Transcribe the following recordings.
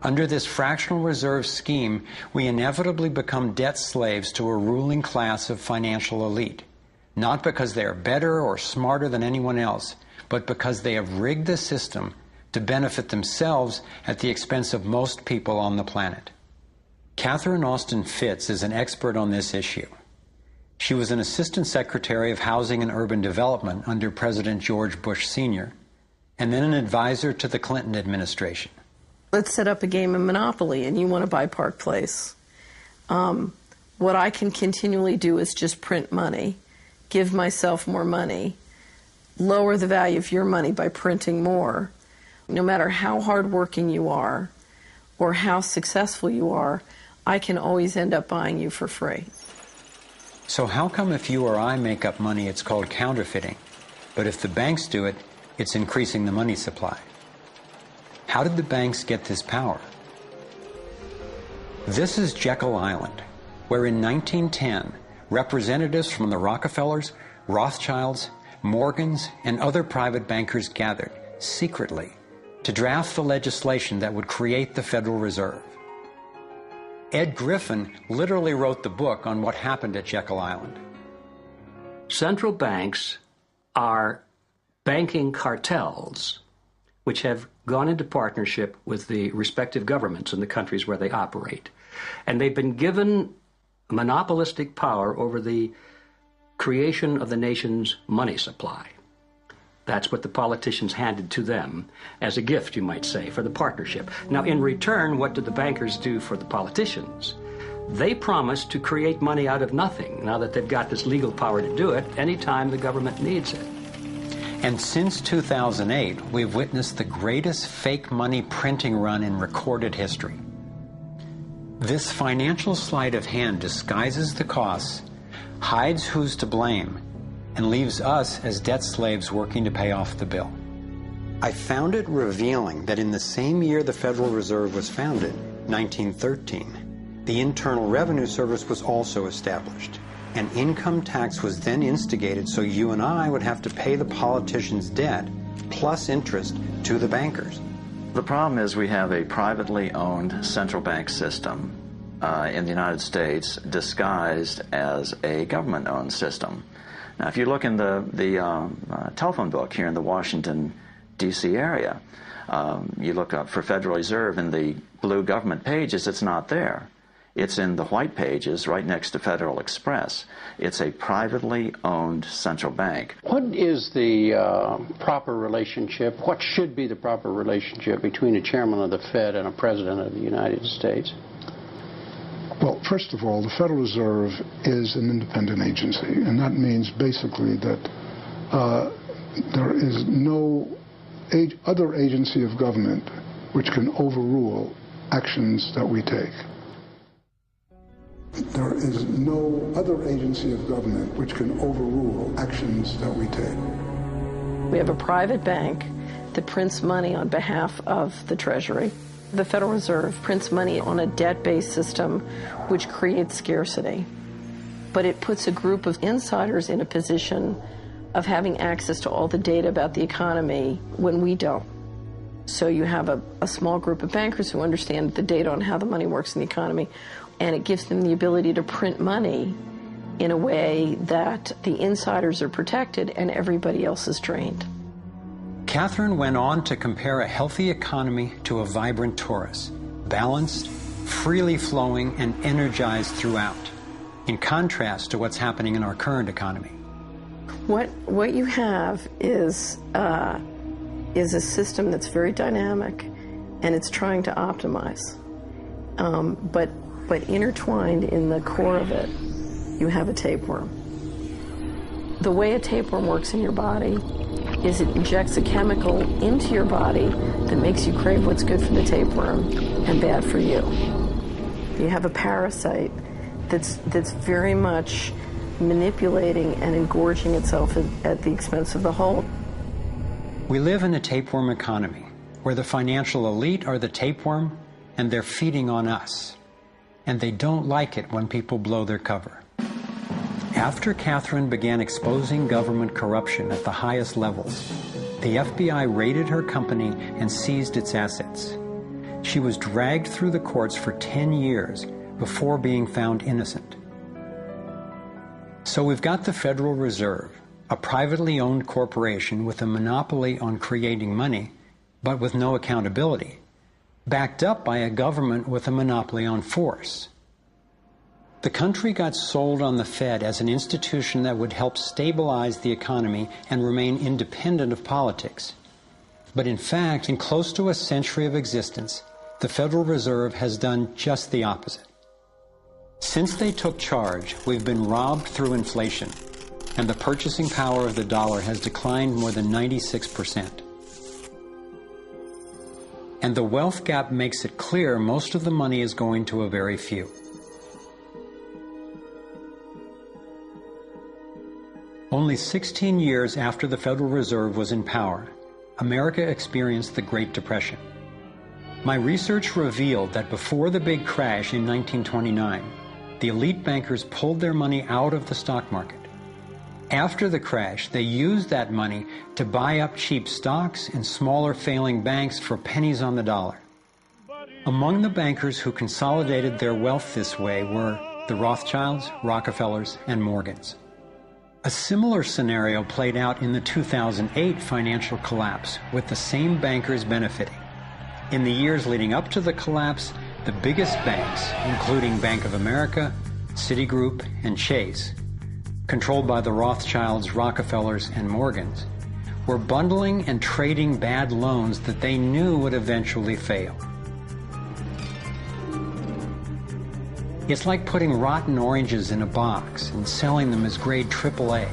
Under this fractional reserve scheme, we inevitably become debt slaves to a ruling class of financial elite, not because they are better or smarter than anyone else, but because they have rigged the system to benefit themselves at the expense of most people on the planet. Catherine Austin Fitts is an expert on this issue. She was an Assistant Secretary of Housing and Urban Development under President George Bush Sr., and then an advisor to the Clinton administration. Let's set up a game of Monopoly, and you want to buy Park Place. What I can continually do is just print money, give myself more money, lower the value of your money by printing more. No matter how hardworking you are or how successful you are, I can always end up buying you for free. So how come if you or I make up money, it's called counterfeiting, but if the banks do it, it's increasing the money supply? How did the banks get this power? This is Jekyll Island, where in 1910, representatives from the Rockefellers, Rothschilds, Morgans, and other private bankers gathered secretly to draft the legislation that would create the Federal Reserve. Ed Griffin literally wrote the book on what happened at Jekyll Island. Central banks are banking cartels which have gone into partnership with the respective governments in the countries where they operate. And they've been given monopolistic power over the creation of the nation's money supply. That's what the politicians handed to them as a gift, you might say, for the partnership. Now, in return, what did the bankers do for the politicians? They promised to create money out of nothing, now that they've got this legal power to do it anytime the government needs it. And since 2008, we've witnessed the greatest fake money printing run in recorded history. This financial sleight of hand disguises the costs, hides who's to blame, and leaves us as debt slaves working to pay off the bill. I found it revealing that in the same year the Federal Reserve was founded, 1913, the Internal Revenue Service was also established. An income tax was then instigated so you and I would have to pay the politicians' debt plus interest to the bankers. The problem is we have a privately owned central bank system in the United States disguised as a government-owned system. Now, if you look in the telephone book here in the Washington, D.C. area, you look up for Federal Reserve in the blue government pages, it's not there. It's in the white pages right next to Federal Express. It's a privately owned central bank. What is the proper relationship, what should be the proper relationship between a chairman of the Fed and a president of the United States? Well, first of all, the Federal Reserve is an independent agency, and that means basically that there is no other agency of government which can overrule actions that we take. There is no other agency of government which can overrule actions that we take. We have a private bank that prints money on behalf of the Treasury. The Federal Reserve prints money on a debt-based system which creates scarcity. But it puts a group of insiders in a position of having access to all the data about the economy when we don't. So you have a small group of bankers who understand the data on how the money works in the economy, and it gives them the ability to print money in a way that the insiders are protected and everybody else is drained. Catherine went on to compare a healthy economy to a vibrant torus, balanced, freely flowing, and energized throughout, in contrast to what's happening in our current economy. What you have is a system that's very dynamic, and it's trying to optimize. But intertwined in the core of it, you have a tapeworm. The way a tapeworm works in your body is it injects a chemical into your body that makes you crave what's good for the tapeworm and bad for you. You have a parasite that's very much manipulating and engorging itself at the expense of the whole. We live in a tapeworm economy where the financial elite are the tapeworm and they're feeding on us. And they don't like it when people blow their cover. After Catherine began exposing government corruption at the highest levels, the FBI raided her company and seized its assets. She was dragged through the courts for 10 years before being found innocent. So we've got the Federal Reserve, a privately owned corporation with a monopoly on creating money, but with no accountability, backed up by a government with a monopoly on force. The country got sold on the Fed as an institution that would help stabilize the economy and remain independent of politics. But in fact, in close to a century of existence, the Federal Reserve has done just the opposite. Since they took charge, we've been robbed through inflation, and the purchasing power of the dollar has declined more than 96%. And the wealth gap makes it clear most of the money is going to a very few. Only 16 years after the Federal Reserve was in power, America experienced the Great Depression. My research revealed that before the big crash in 1929, the elite bankers pulled their money out of the stock market. After the crash, they used that money to buy up cheap stocks and smaller failing banks for pennies on the dollar. Among the bankers who consolidated their wealth this way were the Rothschilds, Rockefellers, and Morgans. A similar scenario played out in the 2008 financial collapse, with the same bankers benefiting. In the years leading up to the collapse, the biggest banks, including Bank of America, Citigroup, and Chase, controlled by the Rothschilds, Rockefellers, and Morgans, were bundling and trading bad loans that they knew would eventually fail. It's like putting rotten oranges in a box and selling them as grade AAA.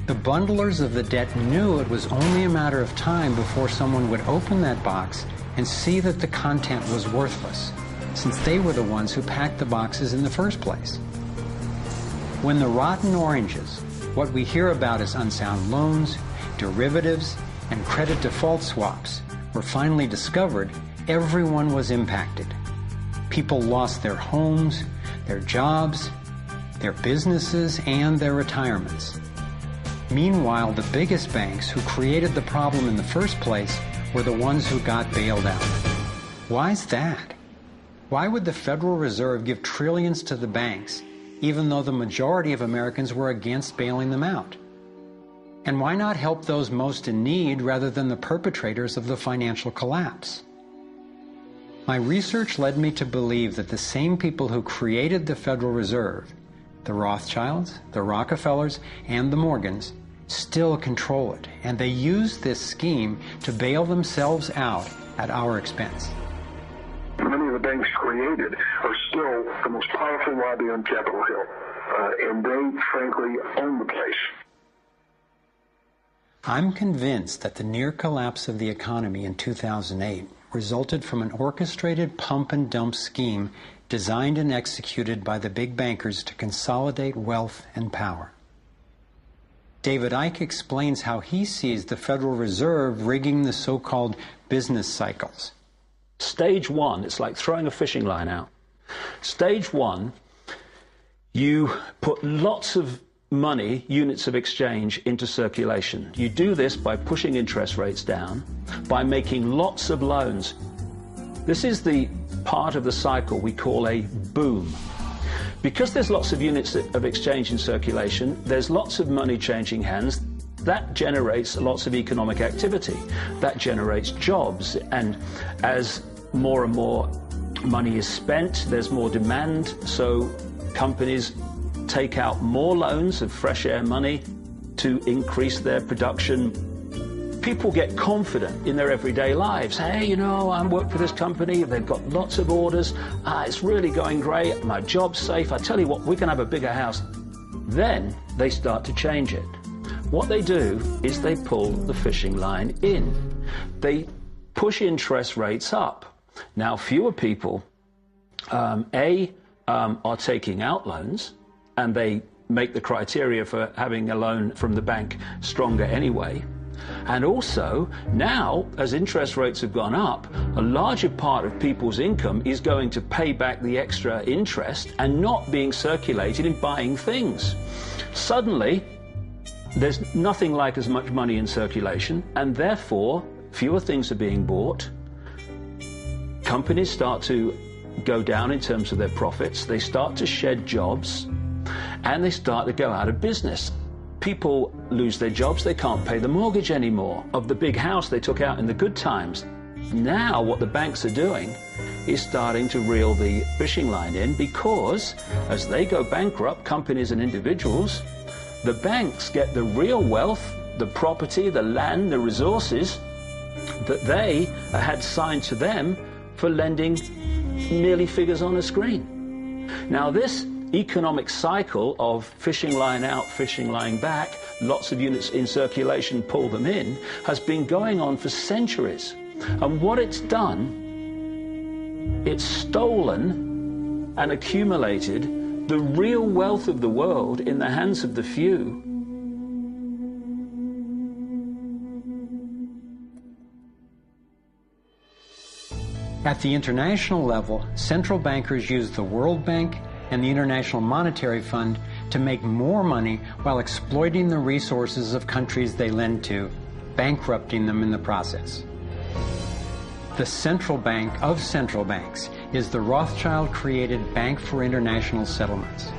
The bundlers of the debt knew it was only a matter of time before someone would open that box and see that the content was worthless, since they were the ones who packed the boxes in the first place. When the rotten oranges, what we hear about as unsound loans, derivatives, and credit default swaps, were finally discovered, everyone was impacted. People lost their homes, their jobs, their businesses, and their retirements. Meanwhile, the biggest banks who created the problem in the first place were the ones who got bailed out. Why's that? Why would the Federal Reserve give trillions to the banks, even though the majority of Americans were against bailing them out? And why not help those most in need rather than the perpetrators of the financial collapse? My research led me to believe that the same people who created the Federal Reserve, the Rothschilds, the Rockefellers, and the Morgans, still control it, and they use this scheme to bail themselves out at our expense. Many of the banks created are still the most powerful lobby on Capitol Hill, and they, frankly, own the place. I'm convinced that the near collapse of the economy in 2008 resulted from an orchestrated pump-and-dump scheme designed and executed by the big bankers to consolidate wealth and power. David Icke explains how he sees the Federal Reserve rigging the so-called business cycles. Stage one, it's like throwing a fishing line out. Stage one, you put lots of money, units of exchange, into circulation. You do this by pushing interest rates down, by making lots of loans. This is the part of the cycle we call a boom. Because there's lots of units of exchange in circulation, there's lots of money changing hands. That generates lots of economic activity. That generates jobs. And as more and more money is spent, there's more demand. So companies take out more loans of fresh air money to increase their production. People get confident in their everyday lives. Hey, you know, I work for this company. They've got lots of orders. It's really going great. My job's safe. I tell you what, we can have a bigger house. Then they start to change it. What they do is they pull the fishing line in. They push interest rates up. Now, fewer people, are taking out loans, and they make the criteria for having a loan from the bank stronger anyway. And also, now, as interest rates have gone up, a larger part of people's income is going to pay back the extra interest and not being circulated in buying things. Suddenly, there's nothing like as much money in circulation, and therefore, fewer things are being bought. companies start to go down in terms of their profits, they start to shed jobs, and they start to go out of business. People lose their jobs, they can't pay the mortgage anymore of the big house they took out in the good times. Now what the banks are doing is starting to reel the fishing line in, because as they go bankrupt, companies and individuals, the banks get the real wealth, the property, the land, the resources that they had signed to them for lending merely figures on a screen. Now this economic cycle of fishing line out, fishing line back, lots of units in circulation, pull them in, has been going on for centuries. And what it's done, it's stolen and accumulated the real wealth of the world in the hands of the few. At the international level, central bankers use the World Bank and the International Monetary Fund to make more money while exploiting the resources of countries they lend to, bankrupting them in the process. The central bank of central banks is the Rothschild-created Bank for International Settlements.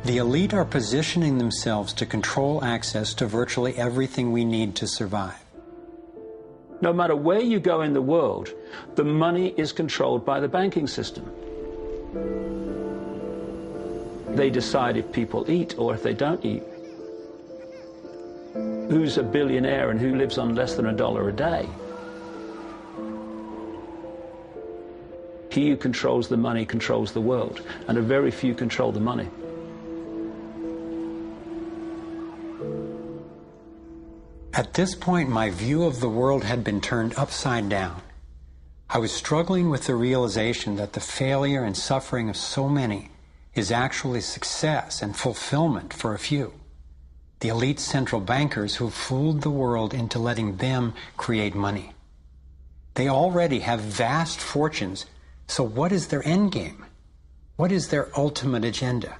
The elite are positioning themselves to control access to virtually everything we need to survive. No matter where you go in the world, the money is controlled by the banking system. They decide if people eat or if they don't eat. Who's a billionaire and who lives on less than $1 a day? He who controls the money controls the world, and a very few control the money. At this point, my view of the world had been turned upside down. I was struggling with the realization that the failure and suffering of so many is actually success and fulfillment for a few. The elite central bankers who fooled the world into letting them create money. They already have vast fortunes, so what is their end game? What is their ultimate agenda?